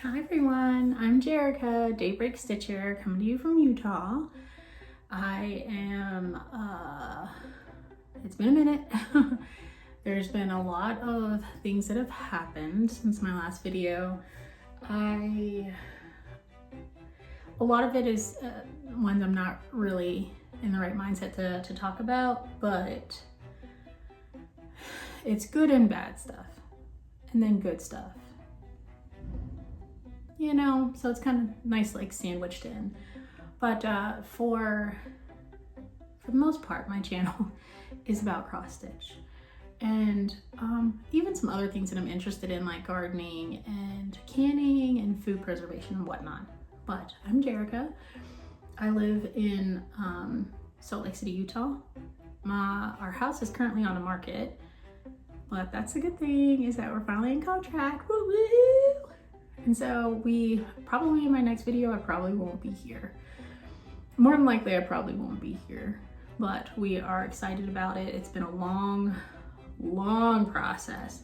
Hi everyone, I'm Jerica, Daybreak Stitcher, coming to you from Utah. I am, it's been a minute. There's been a lot of things that have happened since my last video. A lot of it is ones I'm not really in the right mindset to talk about, but it's good and bad stuff, and then good stuff. You know, so it's kind of nice, like sandwiched in. But for the most part, my channel is about cross stitch, and even some other things that I'm interested in, like gardening and canning and food preservation and whatnot. But I'm Jerica. I live in Salt Lake City, Utah. Our house is currently on the market, but that's a good thing, is that we're finally in contract. Woo woo! And so we probably, in my next video, I probably won't be here. More than likely, I probably won't be here, but we are excited about it. It's been a long process.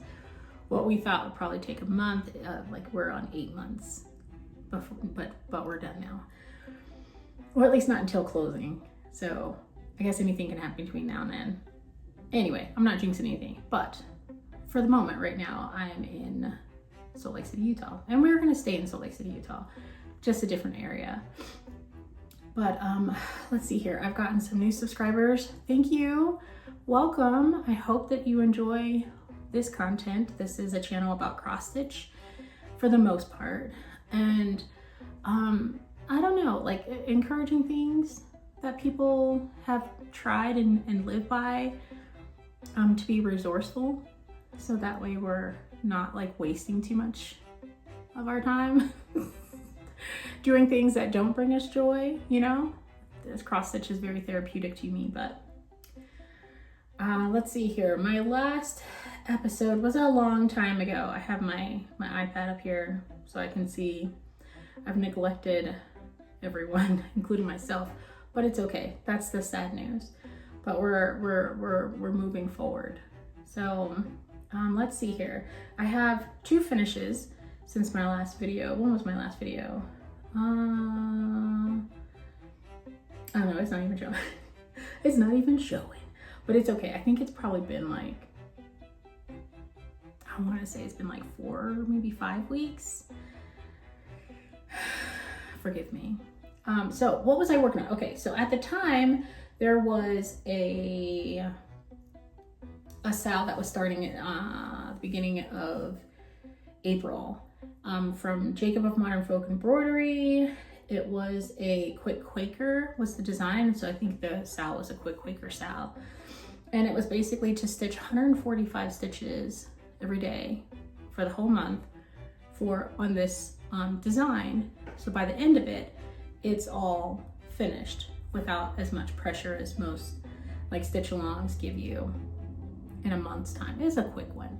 What we thought would probably take a month, like we're on 8 months, before, but we're done now. Or at least not until closing. So I guess anything can happen between now and then. Anyway, I'm not jinxing anything, but for the moment right now, I'm in Salt Lake City, Utah. And we're gonna stay in Salt Lake City, Utah, just a different area. But let's see here. I've gotten some new subscribers. Thank you. Welcome. I hope that you enjoy this content. This is a channel about cross stitch for the most part. And I don't know, like encouraging things that people have tried and live by, to be resourceful. So that way we're not like wasting too much of our time doing things that don't bring us joy, you know? This cross stitch is very therapeutic to me, but let's see here. My last episode was a long time ago. I have my iPad up here so I can see. I've neglected everyone, including myself, but it's okay. That's the sad news. But we're moving forward. So let's see here. I have 2 finishes since my last video. When was my last video? I don't know, it's not even showing. It's not even showing, but it's okay. I think it's probably been like, I want to say it's been like 4, maybe 5 weeks. Forgive me. So what was I working on? Okay, so at the time there was a sale that was starting at the beginning of April from Jacob of Modern Folk Embroidery. It was a quick Quaker was the design, so I think the sale was a quick Quaker sale, and it was basically to stitch 145 stitches every day for the whole month on this design. So by the end of it, it's all finished without as much pressure as most like stitch alongs give you in a month's time. It's a quick one.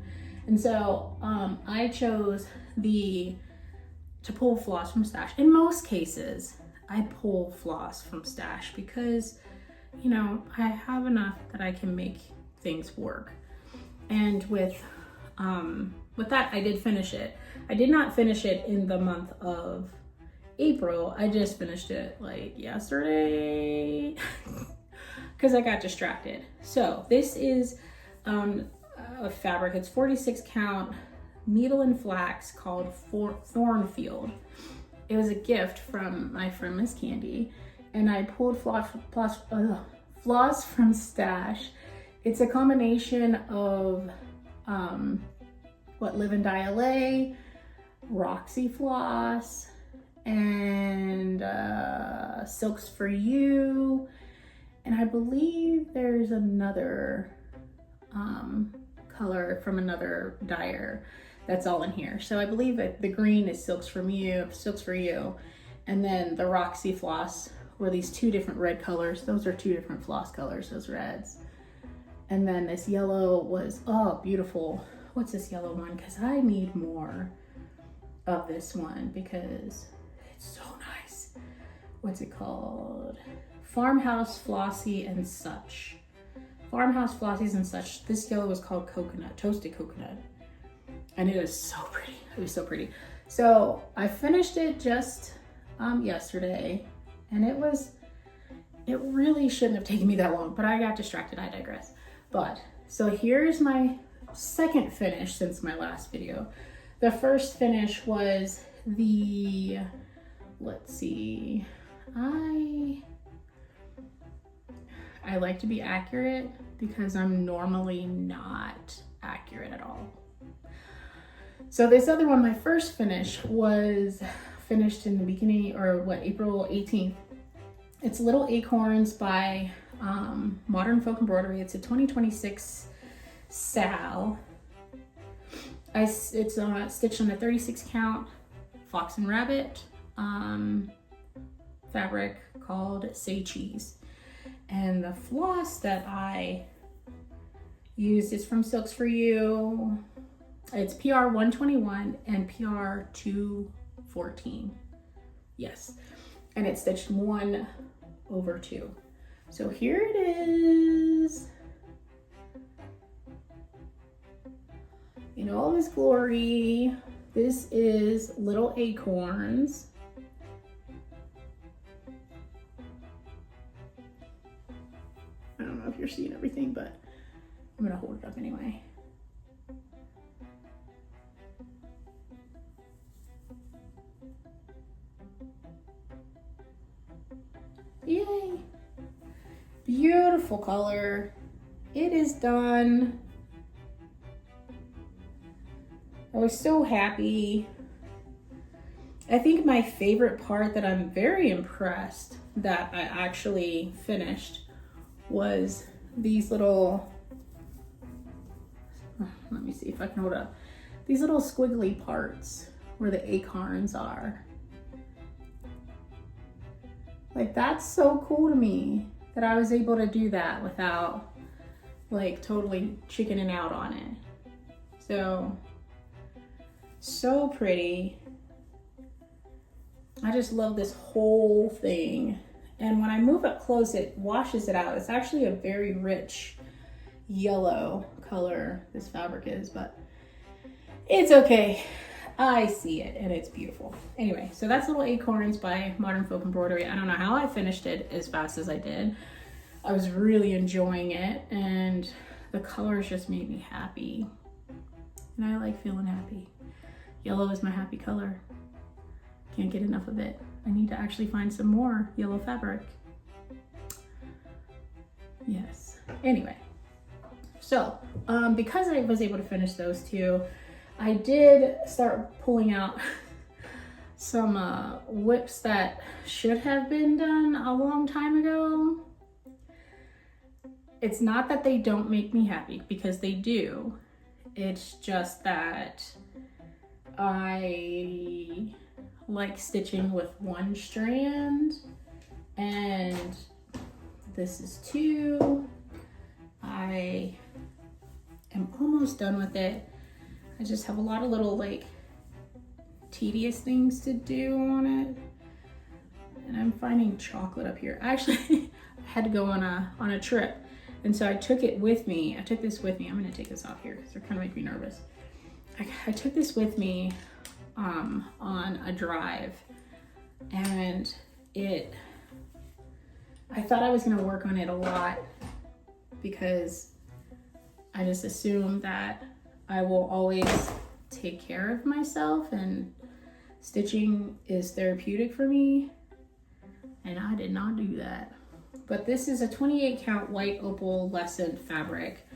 And so I chose to pull floss from stash. In most cases, I pull floss from stash because, you know, I have enough that I can make things work. And with that, I did finish it. I did not finish it in the month of April. I just finished it like yesterday because I got distracted. So this is a fabric. It's 46 count needle and flax called Thornfield. It was a gift from my friend Miss Candy, and I pulled floss from stash. It's a combination of Live and Die LA, Roxy floss, and Silks for You, and I believe there's another color from another dyer that's all in here. So I believe that the green is Silks for You, and then the Roxy floss were these 2 different red colors. Those are 2 different floss colors, those reds. And then this yellow was, oh, beautiful. What's this yellow one? Because I need more of this one because it's so nice. What's it called? Farmhouse Flossy and Such. Farmhouse Flossies and Such. This yellow was called Coconut, Toasted Coconut. And it is so pretty. It was so pretty. So I finished it just yesterday, and it really shouldn't have taken me that long, but I got distracted, I digress. But, so here's my second finish since my last video. The first finish was the, let's see, I like to be accurate because I'm normally not accurate at all. So this other one, my first finish, was finished in the beginning, or what, April 18th. It's Little Acorns by Modern Folk Embroidery. It's a 2026 Sal. It's stitched on a 36 count fox and rabbit fabric called Say Cheese. And the floss that I used is from Silks For You. It's PR 121 and PR 214. Yes. And it's stitched 1/2. So here it is in all of its glory. This is Little Acorns. I don't know if you're seeing everything, but I'm gonna hold it up anyway. Yay! Beautiful color. It is done. I was so happy. I think my favorite part that I'm very impressed that I actually finished was these little, let me see if I can hold it up. These little squiggly parts where the acorns are. Like, that's so cool to me that I was able to do that without like totally chickening out on it. So pretty. I just love this whole thing. And when I move up close, it washes it out. It's actually a very rich yellow color, this fabric is, but it's okay. I see it and it's beautiful. Anyway, so that's Little Acorns by Modern Folk Embroidery. I don't know how I finished it as fast as I did. I was really enjoying it and the colors just made me happy. And I like feeling happy. Yellow is my happy color. Can't get enough of it. I need to actually find some more yellow fabric. Yes. Anyway, so because I was able to finish those two, I did start pulling out some WIPs that should have been done a long time ago. It's not that they don't make me happy, because they do. It's just that I like stitching with one strand, and this is two. I am almost done with it. I just have a lot of little like tedious things to do on it. And I'm finding chocolate up here. Actually, I had to go on a trip. And so I took it with me. I took this with me. I'm gonna take this off here because they're kind of making me nervous. I took this with me on a drive, and I thought I was gonna work on it a lot because I just assumed that I will always take care of myself and stitching is therapeutic for me, and I did not do that. But this is a 28 count white opal lesson fabric.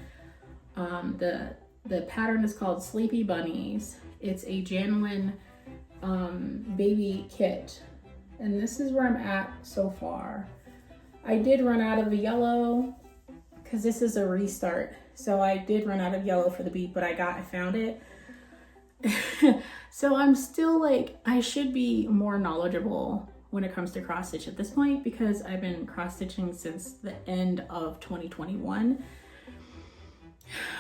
The pattern is called Sleepy Bunnies. It's a Janlynn baby kit, and this is where I'm at so far. I did run out of the yellow because this is a restart. So I did run out of yellow for the bead, but I found it. So I'm still like, I should be more knowledgeable when it comes to cross stitch at this point, because I've been cross stitching since the end of 2021.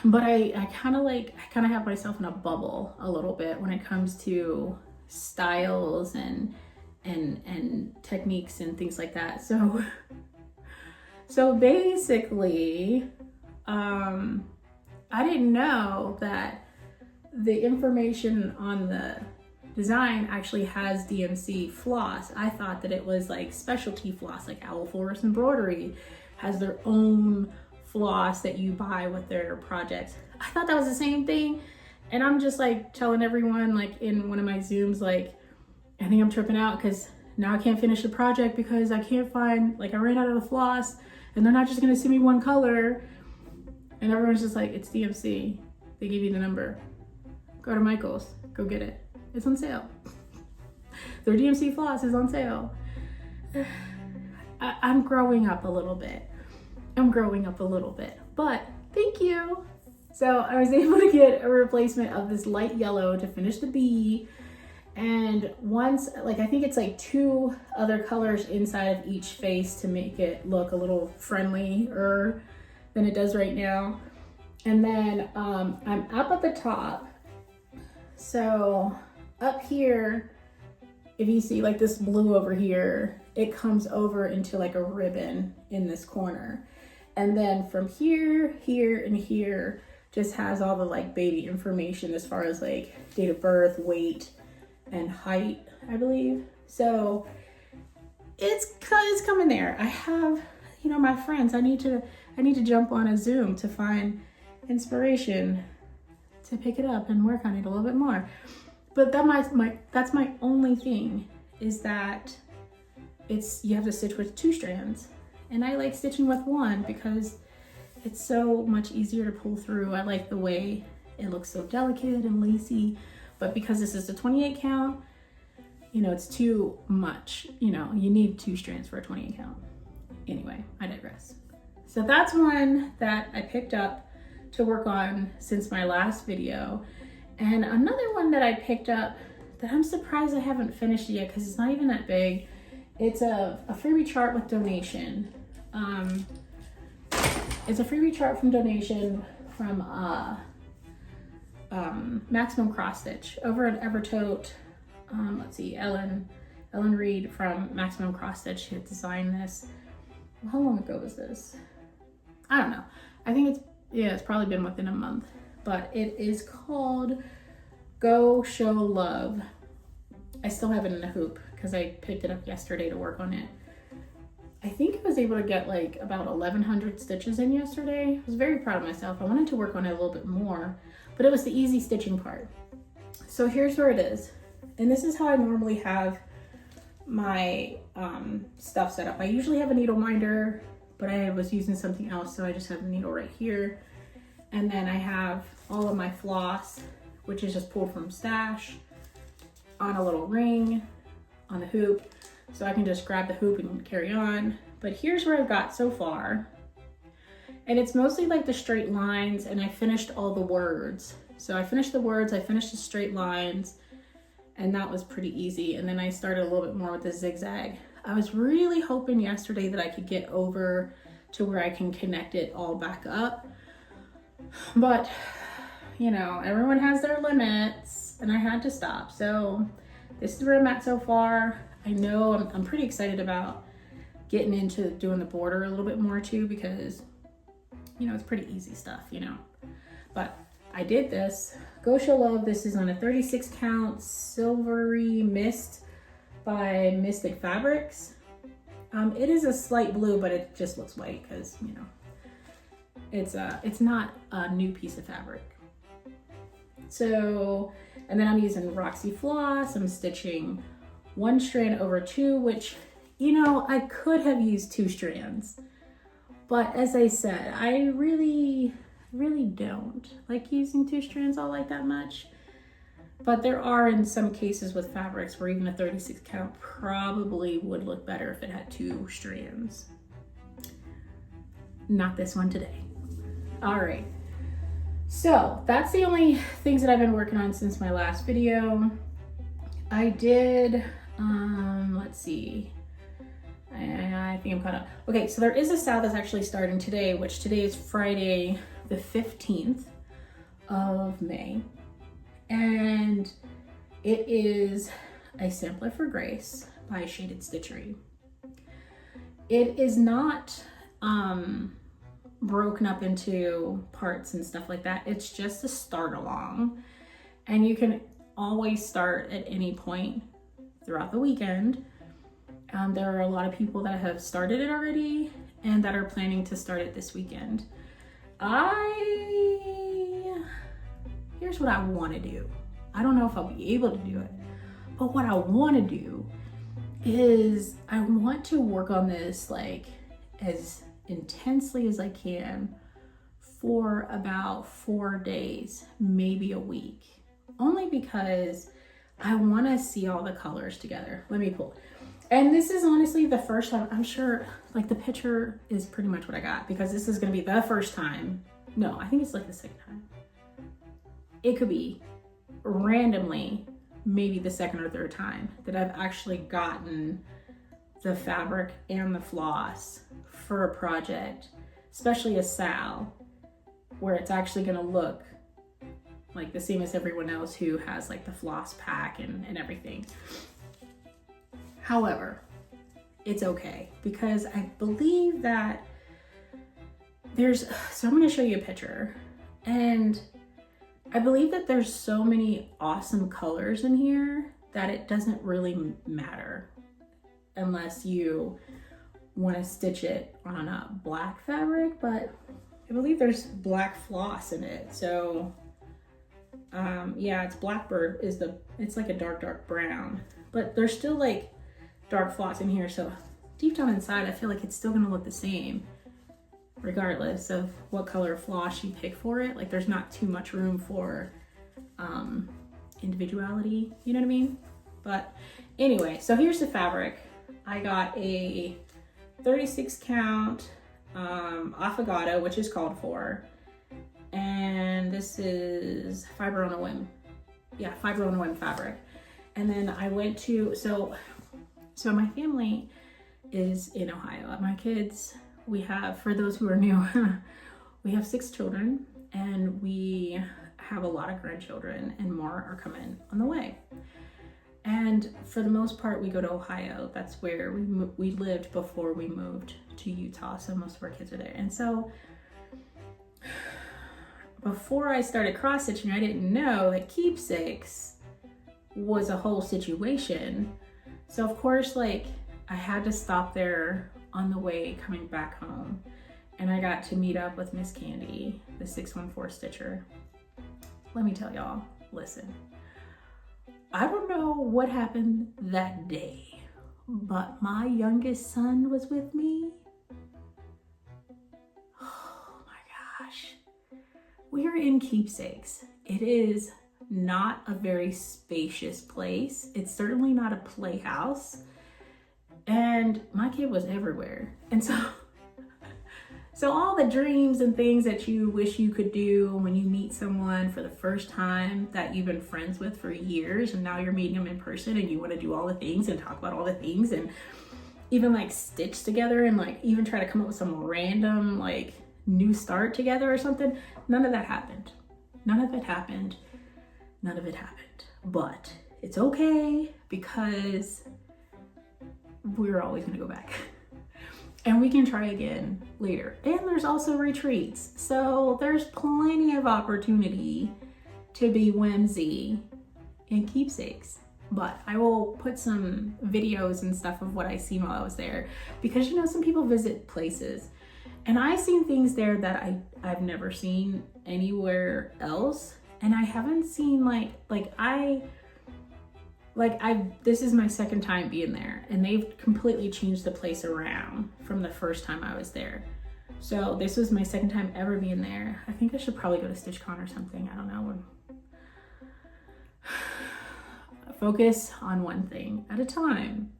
But I kind of have myself in a bubble a little bit when it comes to styles and techniques and things like that. So basically, I didn't know that the information on the design actually has DMC floss. I thought that it was like specialty floss, like Owl Forest Embroidery has their own floss that you buy with their projects. I thought that was the same thing. And I'm just like telling everyone like in one of my Zooms, like, I think I'm tripping out because now I can't finish the project because I can't find, like I ran out of the floss and they're not just gonna send me one color. And everyone's just like, it's DMC. They give you the number. Go to Michael's, go get it. It's on sale. Their DMC floss is on sale. I'm growing up a little bit. But thank you. So I was able to get a replacement of this light yellow to finish the bee. And once, like, I think it's like 2 other colors inside of each face to make it look a little friendlier than it does right now. And then I'm up at the top. So up here, if you see like this blue over here, it comes over into like a ribbon in this corner. And then from here, here, and here just has all the like baby information as far as like date of birth, weight, and height, I believe. So it's coming there. I have, you know, my friends, I need to jump on a Zoom to find inspiration to pick it up and work on it a little bit more. But that's my only thing, is that you have to stitch with 2 strands. And I like stitching with 1 because it's so much easier to pull through. I like the way it looks so delicate and lacy, but because this is a 28 count, you know, it's too much. You know, you need 2 strands for a 28 count. Anyway, I digress. So that's one that I picked up to work on since my last video. And another one that I picked up that I'm surprised I haven't finished yet because it's not even that big. It's a freebie chart with donation. It's a freebie chart from donation from Maximum Cross Stitch over at Evertote. Let's see, Ellen Reed from Maximum Cross Stitch, she had designed this. How long ago was this? I don't know. I think it's probably been within a month, but it is called Go Show Love. I still have it in a hoop because I picked it up yesterday to work on it. I think I was able to get like about 1,100 stitches in yesterday. I was very proud of myself. I wanted to work on it a little bit more, but it was the easy stitching part. So here's where it is. And this is how I normally have my stuff set up. I usually have a needle minder, but I was using something else, so I just have a needle right here. And then I have all of my floss, which is just pulled from stash, on a little ring on the hoop, so I can just grab the hoop and carry on. But here's where I've got so far. And it's mostly like the straight lines, and I finished all the words. So I finished the words, I finished the straight lines, and that was pretty easy. And then I started a little bit more with the zigzag. I was really hoping yesterday that I could get over to where I can connect it all back up. But, you know, everyone has their limits, and I had to stop. So this is where I'm at so far. I know I'm pretty excited about getting into doing the border a little bit more too, because, you know, it's pretty easy stuff, you know. But I did this. Go Show Love. This is on a 36 count Silvery Mist by Mystic Fabrics. It is a slight blue, but it just looks white because, you know, it's not a new piece of fabric. So, and then I'm using Roxy Floss. I'm stitching 1 strand over 2, which, you know, I could have used 2 strands, but as I said, I really don't like using 2 strands all like that much. But there are in some cases with fabrics where even a 36 count probably would look better if it had 2 strands. Not this one today. All right. So that's the only things that I've been working on since my last video. I did, let's see. I think I'm caught up. Okay, so there is a sale that's actually starting today, which today is Friday, the 15th of May. And it is a Sampler for Grace by Shaded Stitchery. It is not broken up into parts and stuff like that. It's just a start along, and you can always start at any point throughout the weekend. There are a lot of people that have started it already and that are planning to start it this weekend. Here's what I want to do. I don't know if I'll be able to do it, but what I want to do is I want to work on this like as intensely as I can for about 4 days, maybe a week, only because I want to see all the colors together. Let me pull. And this is honestly the first time, I'm sure like the picture is pretty much what I got, because this is going to be the first time. No, I think it's like the second time. It could be randomly, maybe the second or third time that I've actually gotten the fabric and the floss for a project, especially a sal, where it's actually going to look like the same as everyone else who has like the floss pack and everything. However, it's okay, because I believe that so I'm going to show you a picture, and I believe that there's so many awesome colors in here that it doesn't really matter unless you want to stitch it on a black fabric, but I believe there's black floss in it. So yeah, it's Blackbird it's like a dark brown, but there's still like dark floss in here. So deep down inside, I feel like it's still gonna look the same regardless of what color floss you pick for it. Like there's not too much room for individuality, you know what I mean? But anyway, so here's the fabric. I got a 36 count affogato, which is called for, and this is fiber on a whim. Yeah, fiber on a whim fabric. And then I went to, so my family is in Ohio. My kids, we have, for those who are new, we have 6 children, and we have a lot of grandchildren, and more are coming on the way. And for the most part, we go to Ohio. That's where we lived before we moved to Utah. So most of our kids are there. And so before I started cross stitching, I didn't know that Keepsakes was a whole situation. So of course, like I had to stop there on the way coming back home. And I got to meet up with Miss Candy, the 614 stitcher. Let me tell y'all, listen. I don't know what happened that day, but my youngest son was with me. Oh my gosh. We are in Keepsakes. It is not a very spacious place. It's certainly not a playhouse. And my kid was everywhere. And so all the dreams and things that you wish you could do when you meet someone for the first time that you've been friends with for years, and now you're meeting them in person and you want to do all the things and talk about all the things and even like stitch together and like even try to come up with some random like new start together or something. None of that happened. None of it happened. None of it happened. But it's okay, because we're always going to go back. And we can try again later. And there's also retreats. So there's plenty of opportunity to be whimsy in Keepsakes. But I will put some videos and stuff of what I seen while I was there. Because, you know, some people visit places. And I've seen things there that I've never seen anywhere else. And I haven't seen this is my second time being there, and they've completely changed the place around from the first time I was there. So this was my second time ever being there. I think I should probably go to StitchCon or something. I don't know. Focus on one thing at a time.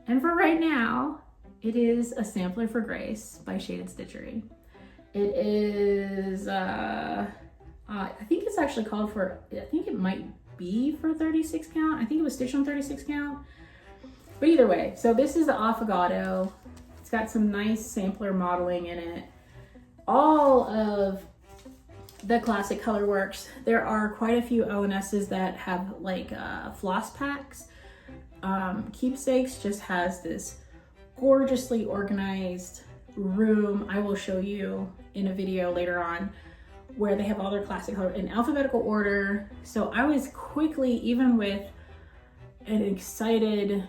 And for right now, it is a sampler for Grace by Shaded Stitchery. It is, I think it's actually called for, I think it might be for 36 count. I think it was stitched on 36 count. But either way, so this is the affogato. It's got some nice sampler modeling in it. All of the classic color works. There are quite a few LNSs that have like floss packs. Keepsakes just has this gorgeously organized room. I will show you in a video later on where they have all their classic colors in alphabetical order. So I was quickly, even with an excited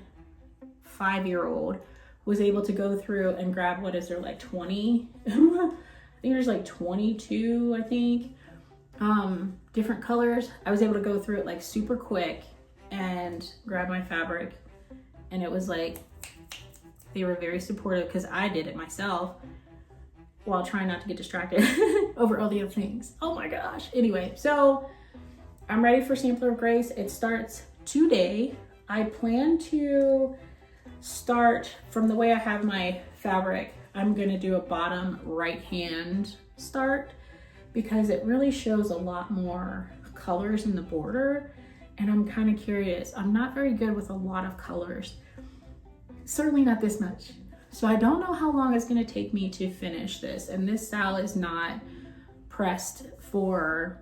5-year-old, was able to go through and grab, what is there, like 20? I think there's like 22, I think, different colors. I was able to go through it like super quick and grab my fabric. And it was like, they were very supportive because I did it myself while trying not to get distracted over all the other things. Oh my gosh. Anyway, so I'm ready for Sampler of Grace. It starts today. I plan to start from the way I have my fabric. I'm gonna do a bottom right hand start because it really shows a lot more colors in the border. And I'm kind of curious. I'm not very good with a lot of colors. Certainly not this much. So I don't know how long it's gonna take me to finish this. And this style is not pressed for,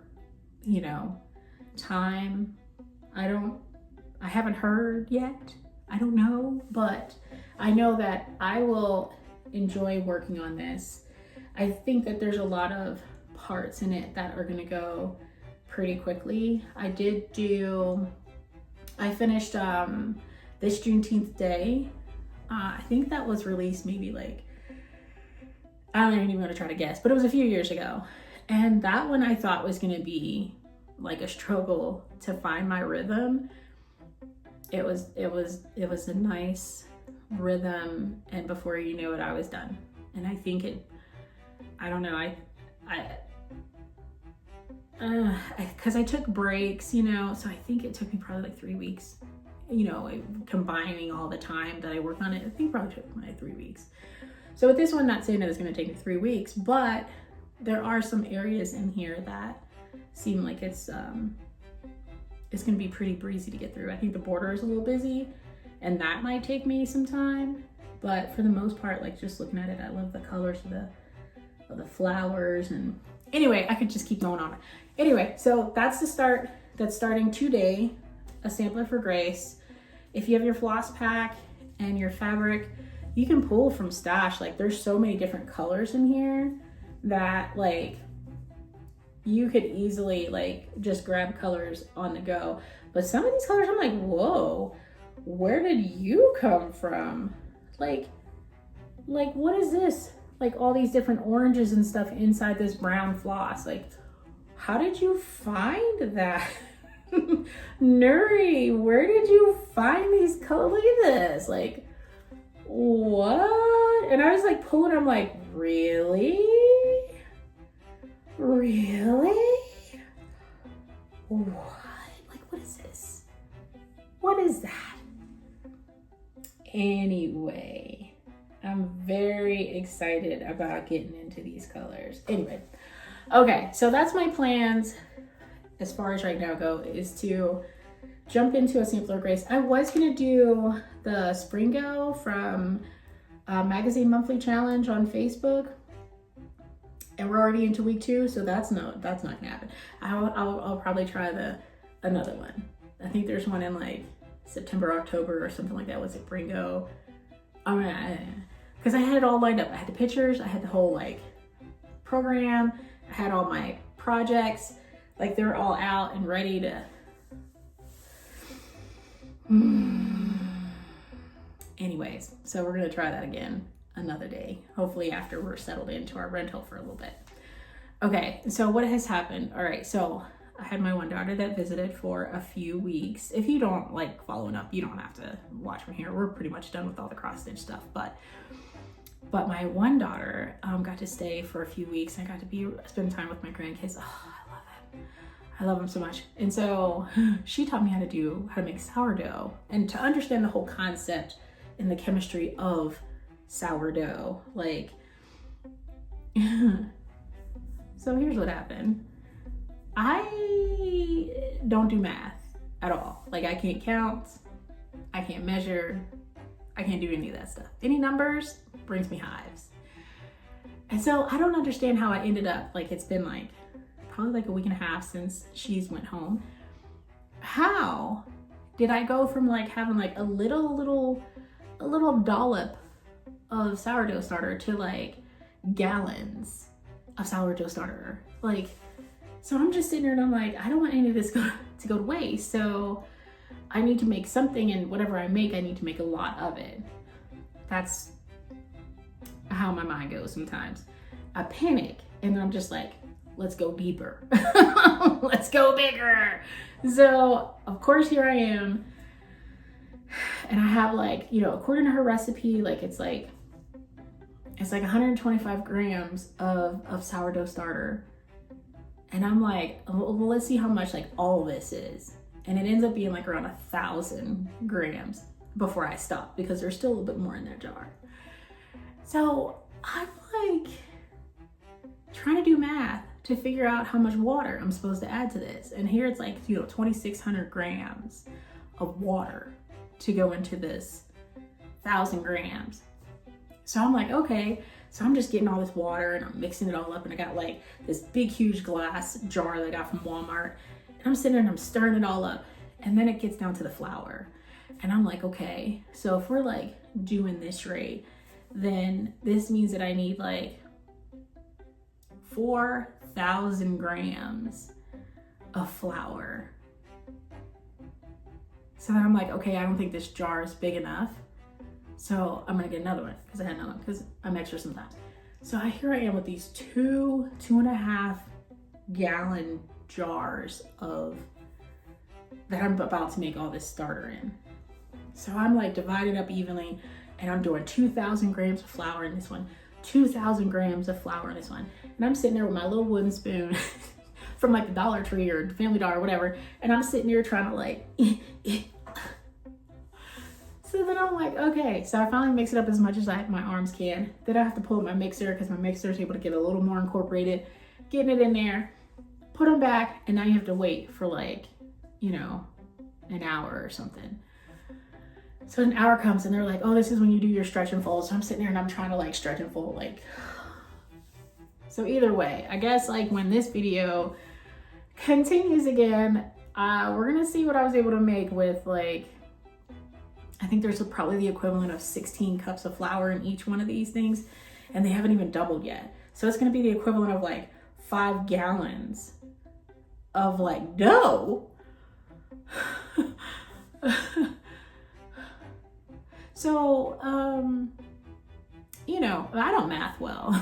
you know, time. I haven't heard yet. I don't know, but I know that I will enjoy working on this. I think that there's a lot of parts in it that are gonna go pretty quickly. I finished this Juneteenth day. I think that was released maybe like, I don't even want to try to guess, but it was a few years ago. And that one I thought was gonna be like a struggle to find my rhythm. It was a nice rhythm, and before you knew it, I was done. And I think I don't know, because I took breaks, you know, so I think it took me probably like 3 weeks, you know, combining all the time that I worked on it. I think it probably took me 3 weeks. So with this one, not saying that it's going to take me 3 weeks, but there are some areas in here that seem like it's going to be pretty breezy to get through. I think the border is a little busy, and that might take me some time, but for the most part, like just looking at it, I love the colors of the flowers. And anyway, I could just keep going on. Anyway, so that's the start. That's starting today, a Sampler for Grace. If you have your floss pack and your fabric, you can pull from stash. Like there's so many different colors in here that like you could easily like just grab colors on the go. But some of these colors, I'm like, whoa, where did you come from? Like what is this? Like all these different oranges and stuff inside this brown floss. Like, how did you find that? Nuri, where did you find these colors? Look at this. Like, what? And I was like pulling, I'm like, really? Really? What? Like, what is this? What is that? Anyway, I'm very excited about getting into these colors. Anyway, okay, so that's my plans as far as right now go, is to jump into a Sampler of Grace. I was gonna do the Spring Go from Magazine Monthly Challenge on Facebook, and we're already into week 2, so that's not gonna happen. I'll probably try another one. I think there's one in like September, October, or something like that. Was it Bringo? Because I had it all lined up. I had the pictures, I had the whole like program, I had all my projects, like they're all out and ready to. Anyways, so we're gonna try that again another day, hopefully after we're settled into our rental for a little bit. Okay, so what has happened? All right, so I had my one daughter that visited for a few weeks. If you don't like following up, you don't have to watch from here. We're pretty much done with all the cross stitch stuff, but my one daughter got to stay for a few weeks. I got to spend time with my grandkids. Oh, I love it. I love them so much. And so she taught me how to make sourdough and to understand the whole concept and the chemistry of sourdough. Like, so here's what happened. I don't do math at all. Like I can't count, I can't measure, I can't do any of that stuff. Any numbers brings me hives. And so I don't understand how I ended up, like it's been like probably like a week and a half since she's went home. How did I go from like having like a little dollop of sourdough starter to like gallons of sourdough starter? Like So I'm just sitting there and I'm like, I don't want any of this to go to waste. So I need to make something, and whatever I make, I need to make a lot of it. That's how my mind goes sometimes. I panic and then I'm just like, let's go deeper. Let's go bigger. So of course here I am. And I have like, you know, according to her recipe, like it's like 125 grams of sourdough starter. And I'm like, well, let's see how much like all this is. And it ends up being like around 1,000 grams before I stop, because there's still a little bit more in that jar. So I'm like trying to do math to figure out how much water I'm supposed to add to this. And here it's like, you know, 2,600 grams of water to go into this 1,000 grams. So I'm like, okay. So I'm just getting all this water and I'm mixing it all up, and I got like this big, huge glass jar that I got from Walmart. And I'm sitting there and I'm stirring it all up. And then it gets down to the flour. And I'm like, okay, so if we're like doing this rate, then this means that I need like 4,000 grams of flour. So then I'm like, okay, I don't think this jar is big enough. So I'm gonna get another one, because I had another one, because I'm extra sometimes. So here I am with these 2.5 gallon jars that I'm about to make all this starter in. So I'm like dividing up evenly, and I'm doing 2,000 grams of flour in this one, 2,000 grams of flour in this one. And I'm sitting there with my little wooden spoon from like the Dollar Tree or Family Dollar or whatever. And I'm sitting here trying to like, So then I'm like, okay, so I finally mix it up as much as my arms can. Then I have to pull up my mixer, because my mixer is able to get a little more incorporated, getting it in there, put them back, and now you have to wait for like, you know, an hour or something. So an hour comes and they're like, oh, this is when you do your stretch and fold. So I'm sitting there and I'm trying to like stretch and fold, like. So either way, I guess like when this video continues again, we're gonna see what I was able to make with like, I think there's probably the equivalent of 16 cups of flour in each one of these things, and they haven't even doubled yet. So it's gonna be the equivalent of like 5 gallons of like dough. So, you know, I don't math well.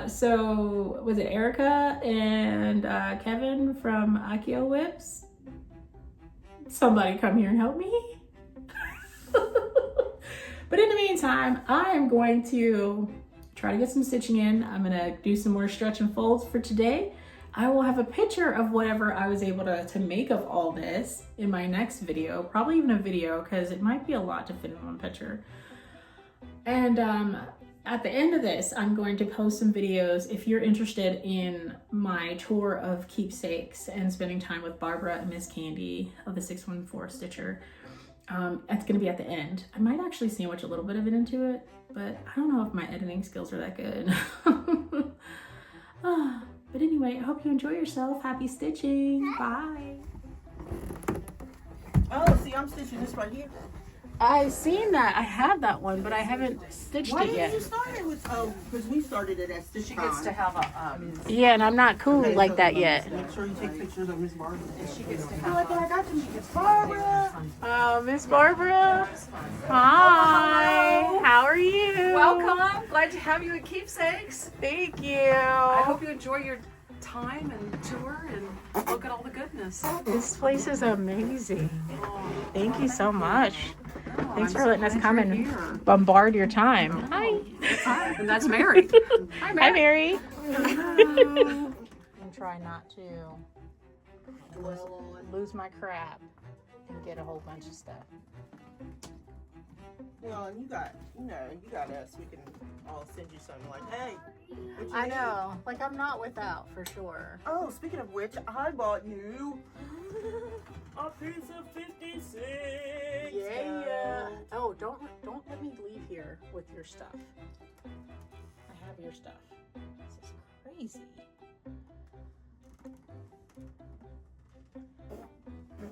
So was it Jerica and Kevin from WIPs? Somebody come here and help me. But in the meantime, I am going to try to get some stitching in. I'm gonna do some more stretch and folds for today. I will have a picture of whatever I was able to make of all this in my next video, probably even a video, because it might be a lot to fit in one picture. And at the end of this, I'm going to post some videos if you're interested in my tour of Keepsakes and spending time with Barbara and Miss Candy of the 614 Stitcher. It's gonna be at the end. I might actually sandwich a little bit of it into it, but I don't know if my editing skills are that good. But anyway, I hope you enjoy yourself. Happy stitching. Bye. Oh, see, I'm stitching this right here. I've seen that. I have that one, but I haven't stitched Why it didn't yet. you start it with, oh, because we started it at Stitch She gets to have a, Yeah, and I'm not cool Okay, like so, that yet. Make sure you take pictures of Miss Barbara. she gets to I have like that I got you, Miss Barbara. Oh, Miss Barbara. Hi. How are you? Welcome. Glad to have you at Keepsakes. Thank you. I hope you enjoy your time and tour and look at all the goodness. This place is amazing. Oh, Thank you so much. Thanks I'm for so letting us glad come you're and here. bombard your time. Hi. Hi. And that's Mary. Hi, Hi, Mary. Mary. And try not to lose my crap and get a whole bunch of stuff. Well, and you got us. We can all send you something like, hey. what you I need? know. Like, I'm not without, for sure. Oh, speaking of which, I bought you a piece of 56. Yeah. Oh, don't let me leave here with your stuff. I have your stuff. This is crazy.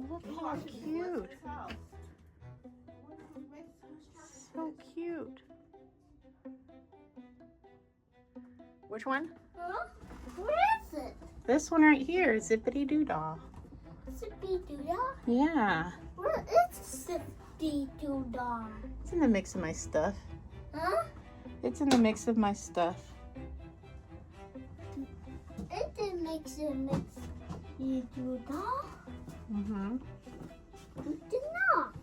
Look how cute. So cute. Which one? Huh? Where is it? This one right here, Zippity Doodah. Zippy Doodah? Yeah. Where is Zippy Doodah? It's in the mix of my stuff. Huh? It's in the mix of my stuff. It didn't make you doodah. Mm-hmm. It did not.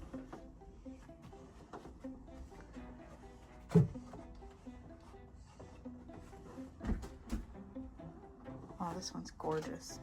Oh, this one's gorgeous.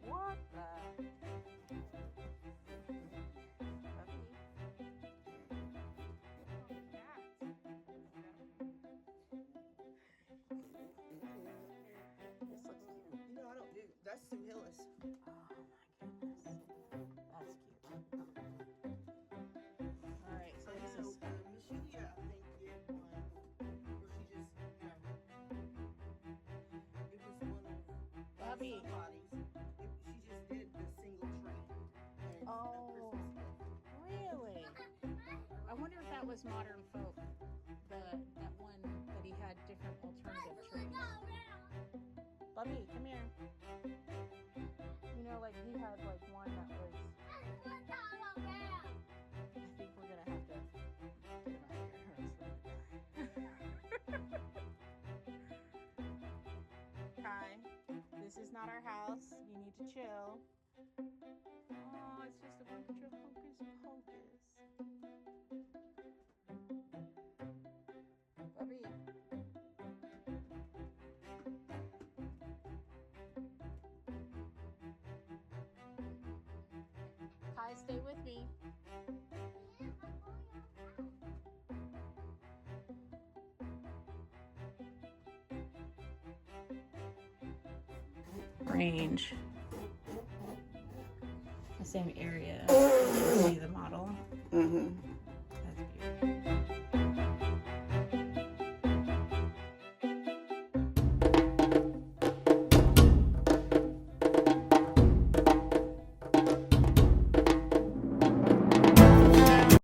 What the? This looks cute. You know, I don't do. That's Sue Hillis. Oh my goodness. That's cute. All right, so this is Michigan, I think, did one where she just, it was one of Bobby. somebody's. She just did the single train. And Oh, really? I wonder if that was Modern Folk, that one that he had different alternative trees. Bubby, come here. You know, like he had like one that was. I think we're gonna have to get him out of here. Kai, this is not our house. You need to chill. Oh, it's just a bunch of hocus pocus. Bubby. Kai, stay with me. Range. The same area. You see the model. Mm-hmm.